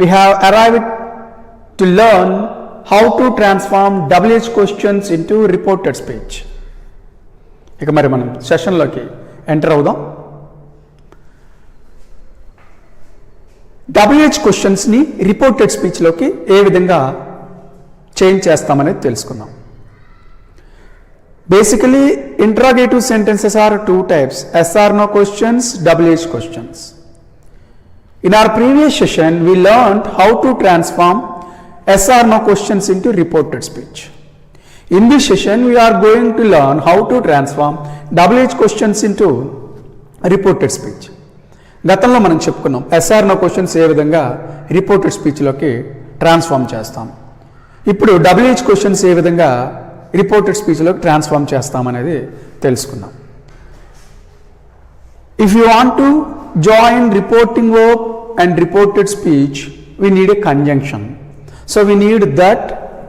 we have arrived to learn how to transform WH questions into reported speech. ఇక మరి మనం సెషన్లోకి enter అవుదాం. WH క్వశ్చన్స్ని రిపోర్టెడ్ స్పీచ్లోకి ఏ విధంగా చేంజ్ చేస్తామనేది తెలుసుకుందాం. Basically, interrogative sentences are two types: yes or no questions, WH questions. In our previous session, we learned how to transform yes or no questions into reported speech. In this session, we are going to learn how to transform WH questions into reported speech. గతంలో మనం చెప్పుకున్నాం yes or no questions ఏ విధంగా reported స్పీచ్లోకి transform చేస్తాం. ఇప్పుడు WH questions ఏ విధంగా reported స్పీచ్లోకి transform చేస్తామనేది తెలుసుకుందాం. If you want to join reporting verb and reported speech we need a conjunction. So we need that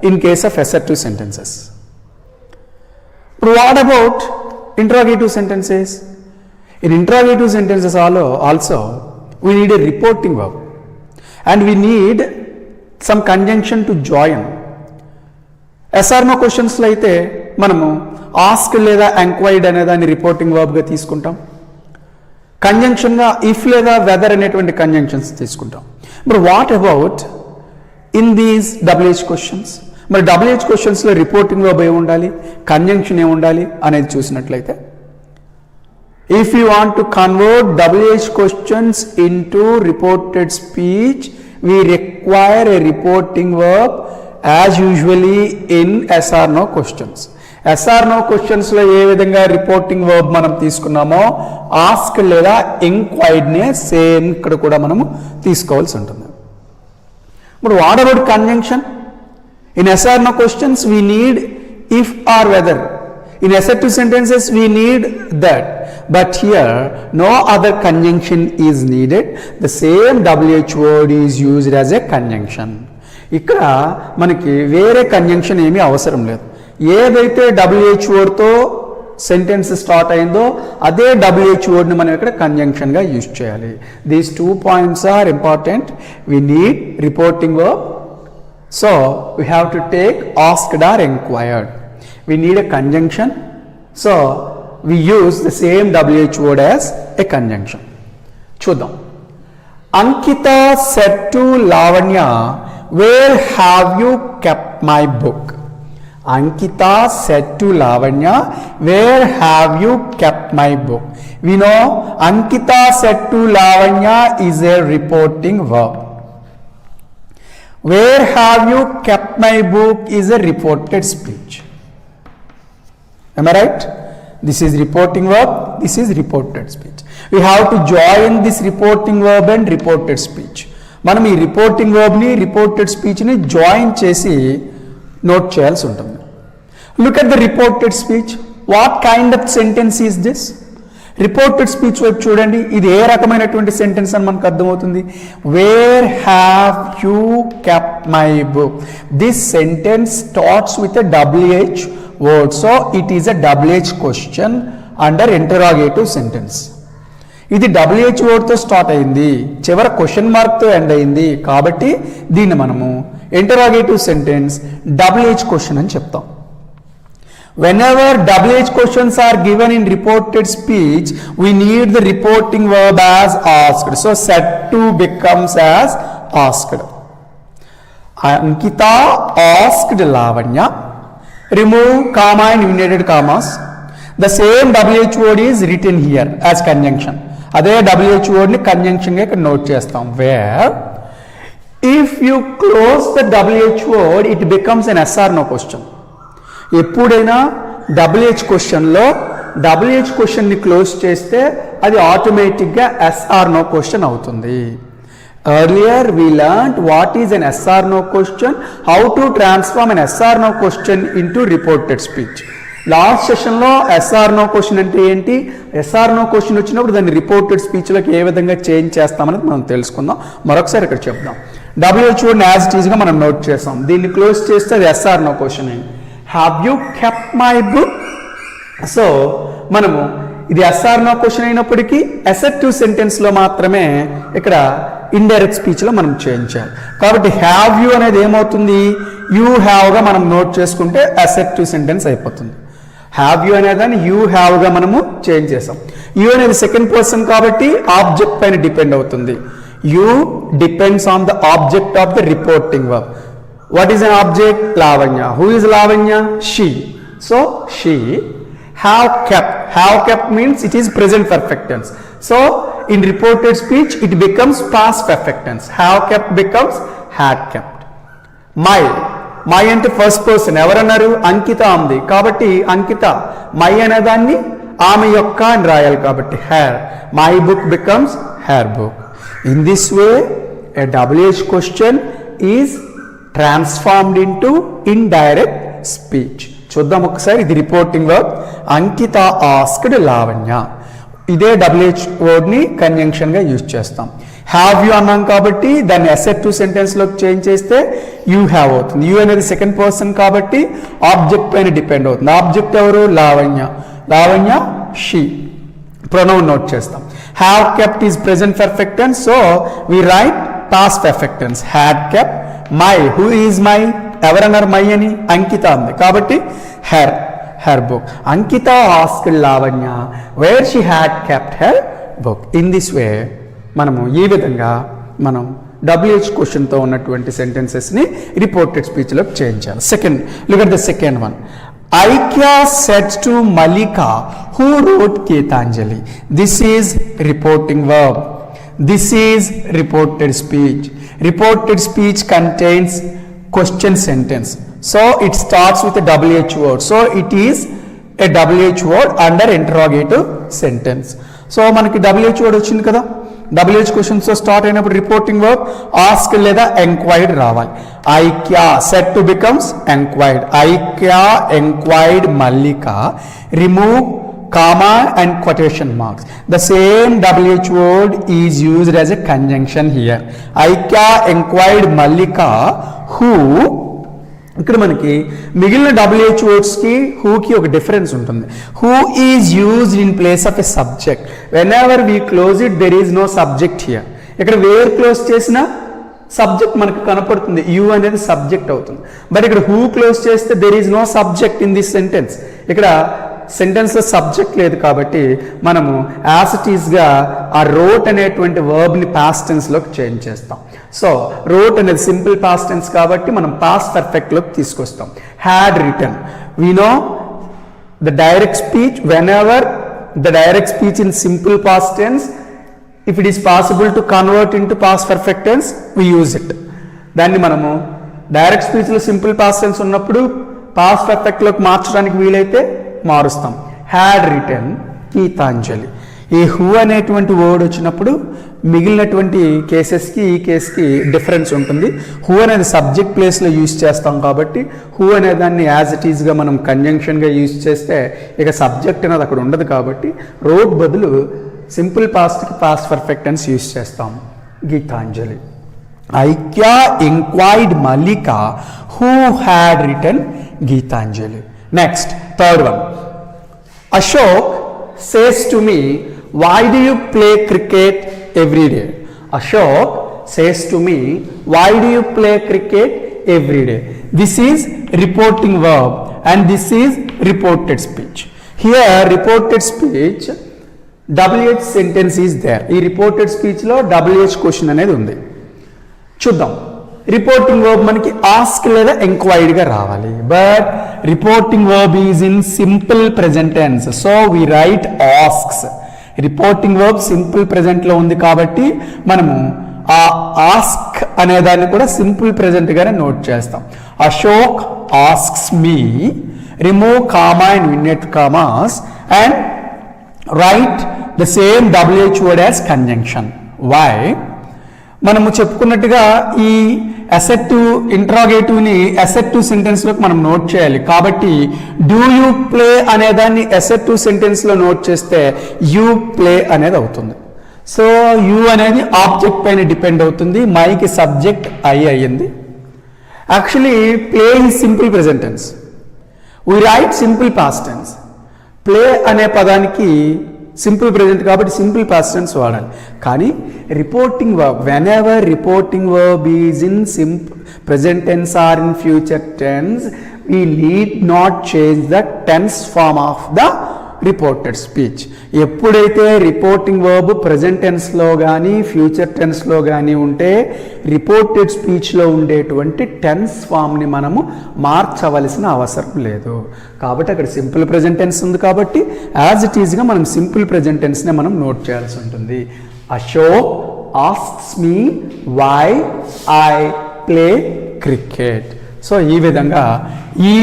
in case of assertive sentences. ఇప్పుడు what about interrogative sentences? In interrogative sentences also we need a reporting verb and we need some conjunction to join. ఎస్ఆర్నో క్వశ్చన్స్లో అయితే మనము ask లేదా enquired అనే దాన్ని reporting వర్బ్గా తీసుకుంటాం. కంజంక్షన్గా if లేదా వెదర్ అనేటువంటి కంజంక్షన్స్ తీసుకుంటాం. మరి what about in these WH questions? మరి WH క్వశ్చన్స్లో రిపోర్టింగ్ వర్బ్ ఏమి ఉండాలి, కంజంక్షన్ ఏమి ఉండాలి అనేది చూసినట్లయితే, if you want to convert WH questions into reported speech we require A reporting verb as usually in yes or no questions. yes or no questions లో ఏ విధంగా reporting verb మనం తీసుకున్నామో ఆస్క్ లేదా ఎంక్వైర్డ్నే సేమ్ ఇక్కడ కూడా మనము తీసుకోవాల్సి ఉంటుంది. ఇప్పుడు what about conjunction? In yes or no questions we need if or whether. In assertive sentences we need that, but here no other conjunction is needed. The same WH word is used as a conjunction. ఇక్కడ మనకి వేరే conjunction ఏమీ అవసరం లేదు. ఏదైతే WH వర్డ్తో sentence start అయిందో అదే WH వర్డ్ని మనం ఇక్కడ కంజంక్షన్గా యూజ్ చేయాలి. These 2 points are important. We need reporting verb, so we have to take asked or inquired. We need a conjunction, so we use the same WH word as a conjunction. చూద్దాం. Ankita said to Lavanya, where have you kept my book? Ankita said to Lavanya, where have you kept my book? We know Ankita said to Lavanya is a reporting verb. Where have you kept my book is a reported speech. Am I right? This is reporting verb, this is reported speech. We have to join this reporting verb and reported speech. మనం ఈ reporting వర్బ్ని reported స్పీచ్ని join చేసి note చేయాల్సి ఉంటుంది. Look at the reported speech. What kind of sentence is this? Reported speech వైపు చూడండి. ఇది ఏ రకమైనటువంటి sentence అని మనకు అర్థమవుతుంది. Where have you kept my book? This sentence starts with a WH word, so it is a WH question under interrogative sentence. ఇది WH వర్డ్తో start అయింది, చివరి క్వశ్చన్ మార్క్తో ఎండ్ అయింది, కాబట్టి దీన్ని మనము ఇంటరాగేటివ్ సెంటెన్స్ WH క్వశ్చన్ అని చెప్తాం. Whenever WH questions are given in reported speech, we need the reporting verb as asked. So said to becomes as asked. Ankita asked Lavanya. Remove comma and united commas. The same WH word is written here as conjunction. అదే WH వర్డ్ని కంజంక్షన్గా ఇక్కడ note చేస్తాం. Where if you close the WH word it becomes an yes or no question. ఎప్పుడైనా WH క్వశ్చన్లో WH క్వశ్చన్ని close చేస్తే అది ఆటోమేటిక్గా yes or no క్వశ్చన్ అవుతుంది. Earlier we learned what is an yes or no question, how to transform an yes or no question into reported speech. Last సెషన్లో yes or no question అంటే ఏంటి, yes or no question వచ్చినప్పుడు దాన్ని reported స్పీచ్లోకి ఏ విధంగా change చేస్తామనేది మనం తెలుసుకుందాం. మరొకసారి ఇక్కడ చెప్దాం. WH వర్డ్ యాజ్ ఇట్ ఈజ్గా మనం నోట్ చేస్తాం. దీన్ని క్లోజ్ చేస్తే అది yes or no క్వశ్చన్ అయింది. Have you kept my book? So మనము ఇది yes or no క్వశ్చన్ అయినప్పటికీ అసెర్టివ్ సెంటెన్స్లో మాత్రమే ఇక్కడ ఇండైరెక్ట్ స్పీచ్లో మనం చేంజ్ చేయాలి. కాబట్టి హ్యావ్ యూ అనేది ఏమవుతుంది, యూ హ్యావ్గా మనం నోట్ చేసుకుంటే అసెర్టివ్ సెంటెన్స్ అయిపోతుంది. హ్యావ్ యూ అనేదాన్ని యూ హ్యావ్గా మనము చేంజ్ చేసాం. యూ అనేది సెకండ్ పర్సన్ కాబట్టి ఆబ్జెక్ట్ పైన డిపెండ్ అవుతుంది. You depends on the object of the reporting verb. What is an object? Lavanya. Who is Lavanya? She. So she. Have kept. Have kept means it is present perfect tense. So in reported speech it becomes past perfect tense. Have kept becomes had kept. My అంటే first person. ఎవరన్నారు? అంకిత ఉంది కాబట్టి అంకిత my అనేదాన్ని ఆమె యొక్క అని రాయాలి కాబట్టి her. My book becomes her book. In this way a WH question is transformed into indirect speech. చూద్దాం ఒకసారి. ఇది reporting verb. Ankita asked Lavanya. ఇదే WH వర్డ్ని కంజంక్షన్గా యూజ్ చేస్తాం. హ్యావ్ యూ అన్నాం కాబట్టి దాన్ని అసెర్టివ్ సెంటెన్స్లోకి చేంజ్ చేస్తే యూ హ్యావ్ అవుతుంది. యూ అనేది సెకండ్ పర్సన్ కాబట్టి ఆబ్జెక్ట్ పైన డిపెండ్ అవుతుంది. ఆబ్జెక్ట్ ఎవరు? Lavanya. Lavanya she. Pronoun note చేస్తాం. Have kept is present perfect tense. So we write past perfect tense. Had kept. My. Who is my? ఎవరన్నారు మై అని? అంకిత ఉంది కాబట్టి her book. Ankita asked Lavanya where she had kept her book. In this way మనము ఈ విధంగా మనం WH క్వశ్చన్తో ఉన్నటువంటి సెంటెన్సెస్ని రిపోర్టెడ్ స్పీచ్లోకి చేంజ్ చేయాలి. Second, look at the second one. Aikya said to Mallika who wrote Gitanjali. This is reporting verb. This is reported speech. Reported speech contains question sentence. So it starts with a WH word. So it is a WH word under interrogative sentence. So మనకి WH word వచ్చింది కదా. WH questions తో start అయినప్పుడు reporting verb ask లేదా enquired రావాలి. ఐక్య said to becomes enquired. ఐక్య inquired Mallika. Remove comma and quotation marks. The same WH word is used as a conjunction here. Aikya enquired Mallika who. ఇక్కడ మనకి మిగిలిన WH వర్డ్స్కి హూకి ఒక difference ఉంటుంది. Who is used in place of a subject. Whenever we close it there is no subject here. ఇక్కడ where close చేసినా subject మనకు కనపడుతుంది. You అనేది సబ్జెక్ట్ అవుతుంది. బట్ ఇక్కడ హూ క్లోజ్ చేస్తే there is no subject in this sentence. ఇక్కడ సెంటెన్స్లో సబ్జెక్ట్ లేదు కాబట్టి మనము యాజ్ ఇట్ ఈస్గా ఆ రోట్ అనేటువంటి వర్బ్ని పాస్ట్ టెన్స్లోకి చేంజ్ చేస్తాం. సో రోట్ అనేది సింపుల్ పాస్ట్ టెన్స్ కాబట్టి మనం పాస్ట్ పర్ఫెక్ట్లోకి తీసుకొస్తాం. Had written. We know the direct speech whenever the direct speech in simple past tense if it is possible to convert into past perfect tense we use it. దాన్ని మనము direct స్పీచ్లో simple past tense ఉన్నప్పుడు past పర్ఫెక్ట్లోకి మార్చడానికి వీలైతే మారుస్తాం. Had written Gitanjali. ఈ who అనేటువంటి word వచ్చినప్పుడు మిగిలినటువంటి కేసెస్కి ఈ కేసుకి డిఫరెన్స్ ఉంటుంది. హూ అనేది సబ్జెక్ట్ ప్లేస్లో యూజ్ చేస్తాం కాబట్టి హూ అనే దాన్ని యాజ్ ఇట్ ఈజ్గా మనం కంజంక్షన్గా యూజ్ చేస్తే ఇక సబ్జెక్ట్ అనేది అక్కడ ఉండదు కాబట్టి రోడ్ బదులు సింపుల్ పాస్ట్కి పాస్ట్ పర్ఫెక్ట్ టెన్స్ యూజ్ చేస్తాం. Gitanjali. Aikya inquired Mallika who had written Gitanjali. Next, third one. Ashok says to me, why do you play cricket every day? Ashok says to me, why do you play cricket every day? This is reporting verb and this is reported speech. Here reported speech WH sentence is there. ఈ reported speech లో WH question అనేది ఉంది. చూద్దాం. Reporting verb మనకి ask లేదా ఎంక్వైర్డ్గా రావాలి. But reporting verb is in simple present tense. So we write asks. Reporting verb simple ప్రెజెంట్లో ఉంది కాబట్టి మనము ఆ ఆస్క్ అనేదాన్ని కూడా సింపుల్ ప్రెజెంట్గానే నోట్ చేస్తాం. Ashok asks me. Remove comma and inverted commas and write the same WH word as conjunction. Why? మనము చెప్పుకున్నట్టుగా ఈ అసెర్టివ్ ఇంట్రాగేటివ్ని అసెర్టివ్ సెంటెన్స్లోకి మనం నోట్ చేయాలి కాబట్టి డూ యూ ప్లే అనేదాన్ని అసెర్టివ్ సెంటెన్స్లో నోట్ చేస్తే యూ ప్లే అనేది అవుతుంది. సో యూ అనేది ఆబ్జెక్ట్ పైన డిపెండ్ అవుతుంది. మైకి సబ్జెక్ట్ అయ్యింది. Actually play is simple present tense. We write simple past tense. Play అనే పదానికి సింపుల్ ప్రెజెంట్ కాబట్టి సింపుల్ పాస్ట్ టెన్స్ వాడాలి. కానీ reporting verb, whenever reporting verb is in present tense or in future tense, we need not change the tense form of the reported speech. ఎప్పుడైతే reporting verb present టెన్స్లో కానీ future టెన్స్లో కానీ ఉంటే reported స్పీచ్లో ఉండేటువంటి tense ఫామ్ని మనము మార్చవలసిన అవసరం లేదు. కాబట్టి అక్కడ సింపుల్ ప్రెజెంట్ టెన్స్ ఉంది కాబట్టి యాజ్ ఇట్ ఈజ్గా మనం సింపుల్ ప్రెజెంట్ టెన్స్నే మనం నోట్ చేయాల్సి ఉంటుంది. Ashok asks me why I play cricket. So ఈ విధంగా ఈ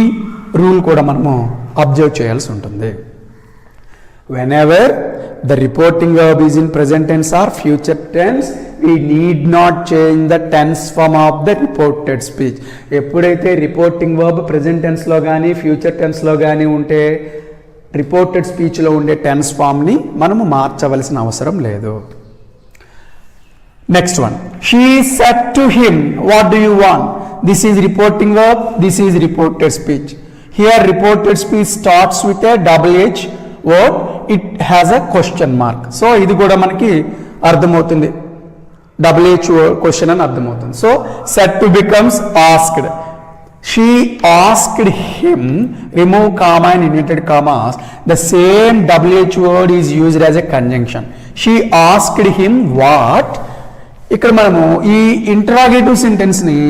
రూల్ కూడా మనము అబ్జర్వ్ చేయాల్సి ఉంటుంది. Whenever the reporting verb is in present tense or future tense, we need not change the tense form of the reported speech. ఎప్పుడైతే reporting verb present టెన్స్లో కానీ future టెన్స్లో కానీ ఉంటే రిపోర్టెడ్ స్పీచ్లో ఉండే టెన్స్ ఫామ్ని మనము మార్చవలసిన అవసరం లేదు. Next one, she said to him what do you want. This is reporting verb, this is reported speech. Here reported speech starts with a double H word, it has a question mark. So ఇది కూడా మనకి అర్థమవుతుంది, double H question అని అర్థమవుతుంది. So said to becomes asked. She asked him, remove comma and inverted commas, the same double H word is used as a conjunction. She asked him what. ఇక్కడ మనము ఈ interrogative సెంటెన్స్ని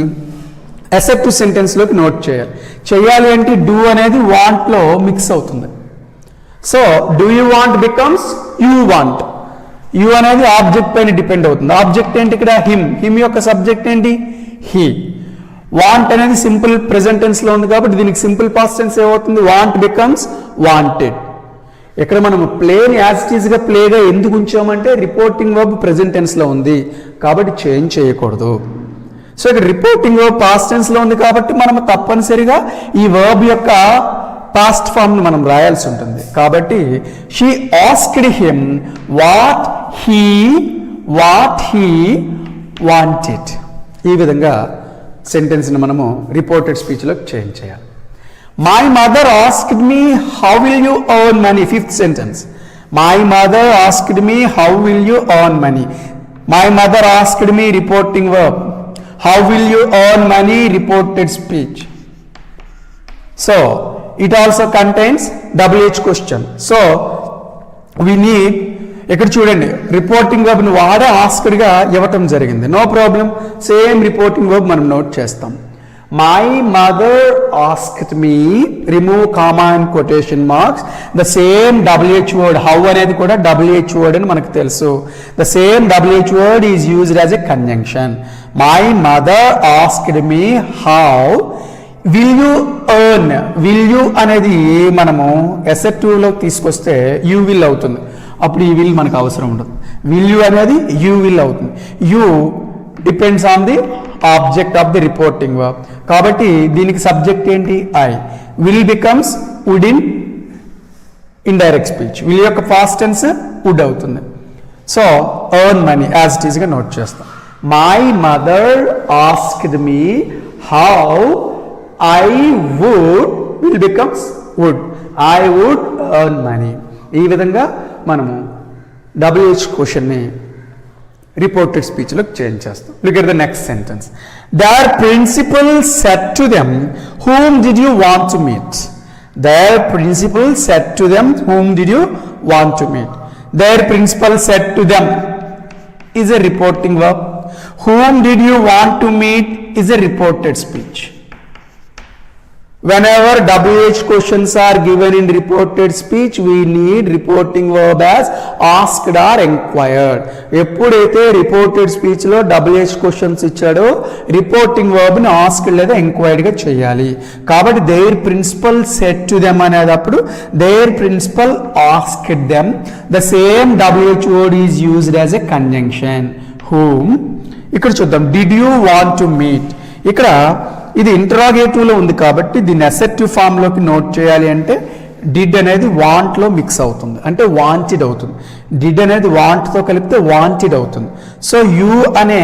assertive సెంటెన్స్లోకి note చేయాలి అంటే do అనేది వాంట్లో mix అవుతుంది. So do you want becomes you want. You అనేది object పైన depend అవుతుంది. ఆబ్జెక్ట్ ఏంటి ఇక్కడ? హిమ్. హిమ్ యొక్క సబ్జెక్ట్ ఏంటి? హీ. వాంట్ అనేది సింపుల్ ప్రెజెంట్ టెన్స్లో ఉంది కాబట్టి దీనికి సింపుల్ పాస్ట్ టెన్స్ ఏమవుతుంది? Want becomes wanted. ఇక్కడ మనం ప్లేని యాజ్ ఇట్ ఈజ్గా ప్లేగా ఎందుకు ఉంచామంటే రిపోర్టింగ్ వర్బ్ ప్రెజెంట్ టెన్స్లో ఉంది కాబట్టి చేంజ్ చేయకూడదు. సో ఇక్కడ రిపోర్టింగ్ వర్బ్ పాస్ట్ టెన్స్లో ఉంది కాబట్టి మనం తప్పనిసరిగా ఈ వర్బ్ యొక్క పాస్ట్ ఫామ్ని మనం రాయాల్సి ఉంటుంది. కాబట్టి she asked him what he wanted. ఈ విధంగా సెంటెన్స్ని మనము రిపోర్టెడ్ స్పీచ్లోకి చేంజ్ చేయాలి. My mother asked me how will you earn money. Fifth sentence, my mother asked me how will you earn money. My mother asked me reporting verb, how will you earn money reported speech. So it also contains double H question. So we need, ఇక్కడ చూడండి reporting verb ని వాడే ఆస్క్డ్గా ఇవ్వటం జరిగింది. No problem, same reporting verb మనం note చేస్తాం. My mother asked me, remove comma and quotation marks, the same double H word. How అనేది కూడా డబుల్ హెచ్ వర్డ్ అని మనకు తెలుసు. The same double H word is used as a conjunction. My mother asked me how will you earn. Will you అనేది మనము ఎసెప్టివ్లో తీసుకొస్తే you will అవుతుంది. అప్పుడు ఈ విల్ మనకు అవసరం ఉండదు. విల్ యూ అనేది యూ విల్ అవుతుంది. You depends on the object of the reporting verb కాబట్టి దీనికి సబ్జెక్ట్ ఏంటి? I. Will becomes would in indirect speech. Will యొక్క పాస్ట్ టెన్స్ వుడ్ అవుతుంది. So earn money as it ఈస్గా నోట్ చేస్తాం. My mother asked me how I will becomes would. I would earn money. ఈ విధంగా మనము WH క్వశ్చన్ని reported స్పీచ్లోకి change చేస్తాం. Look at the next sentence. Their principal said to them, whom did you want to meet? Their principal said to them, whom did you want to meet? Their principal said to them is a reporting verb. Whom did you want to meet is a reported speech. Whenever WH questions are given in reported speech, we need reporting verb as asked or inquired. ఎప్పుడైతే reported స్పీచ్లో WH questions ఇచ్చాడో reporting వర్బ్ని asked లేదా ఎంక్వైర్డ్గా చేయాలి. కాబట్టి their principal said to them అనేటప్పుడు their principal asked them, the same WH word is used as a conjunction. Whom. ఇక్కడ చూద్దాం, did you want to meet. ఇక్కడ ఇది ఇంటరాగేటివ్లో ఉంది కాబట్టి దీన్ని అసెప్టివ్ ఫామ్లోకి నోట్ చేయాలి అంటే డిడ్ అనేది వాంట్లో మిక్స్ అవుతుంది, అంటే వాంటెడ్ అవుతుంది. డిడ్ అనేది వాంట్తో కలిపితే వాంటెడ్ అవుతుంది. సో యూ అనే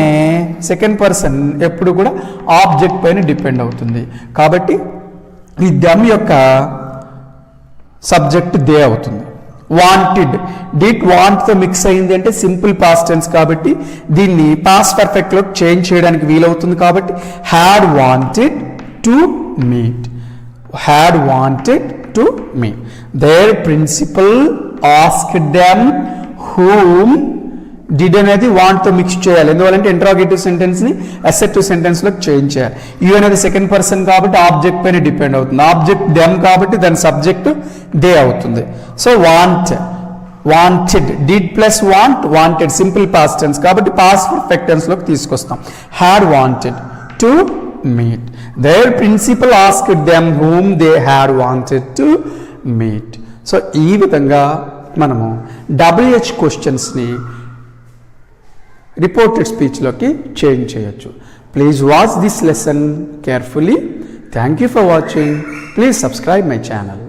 సెకండ్ పర్సన్ ఎప్పుడు కూడా ఆబ్జెక్ట్ పైన డిపెండ్ అవుతుంది కాబట్టి ఈ దమ్ యొక్క సబ్జెక్ట్ దే అవుతుంది. వాంటెడ్. డిడ్ వాంట్తో మిక్స్ అయింది అంటే సింపుల్ పాస్ట్ టెన్స్ కాబట్టి దీన్ని పాస్ట్ పర్ఫెక్ట్లో చేంజ్ చేయడానికి వీలవుతుంది కాబట్టి had wanted to meet. Had wanted to meet. Their principal asked them whom. Did అనేది వాంట్తో మిక్స్ చేయాలి, ఎందువల్లంటే ఇంట్రాగేటివ్ సెంటెన్స్ని అసెప్టివ్ సెంటెన్స్లోకి చేంజ్ చేయాలి. యూ అనేది సెకండ్ పర్సన్ కాబట్టి ఆబ్జెక్ట్ పైన డిపెండ్ అవుతుంది. ఆబ్జెక్ట్ దెమ్ కాబట్టి దాని సబ్జెక్ట్ దే అవుతుంది. So wanted, did plus wanted simple past tense కాబట్టి పాస్ట్ పర్ఫెక్ట్ టెన్స్లోకి తీసుకొస్తాం. Had wanted to meet. Their principal asked them whom they had wanted to meet. So ఈ విధంగా మనము WH క్వశ్చన్స్ని రిపోర్టెడ్ స్పీచ్లోకి చేంజ్ చేయొచ్చు. Please watch this lesson carefully. Thank you for watching. Please subscribe my channel.